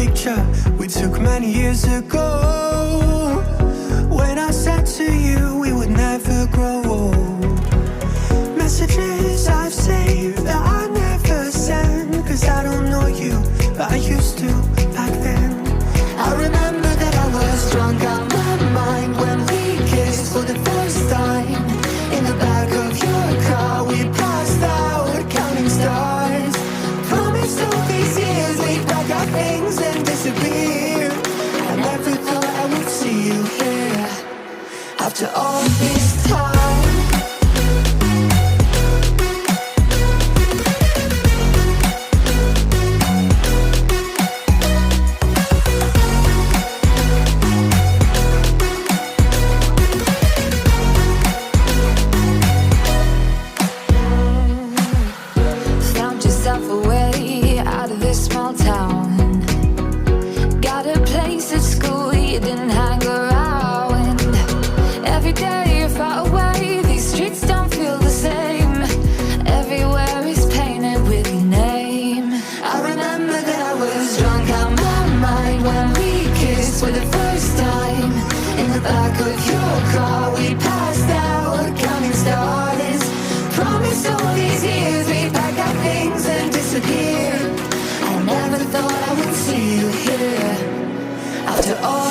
picture we took many years ago, when I said to you we would never grow old. Messages I've saved that I never send, 'cause I don't know you, but I used to back then. I remember that I was drunk out my mind when we kissed for the first time. In the back of your car we passed out counting stars. Promised all these years we'd pack our things and disappear. I never thought I would see you here after all this time. For the first time, in the back of your car we passed out counting stars. Promised all these years we'd pack our things and disappear. I never thought I would see you here after all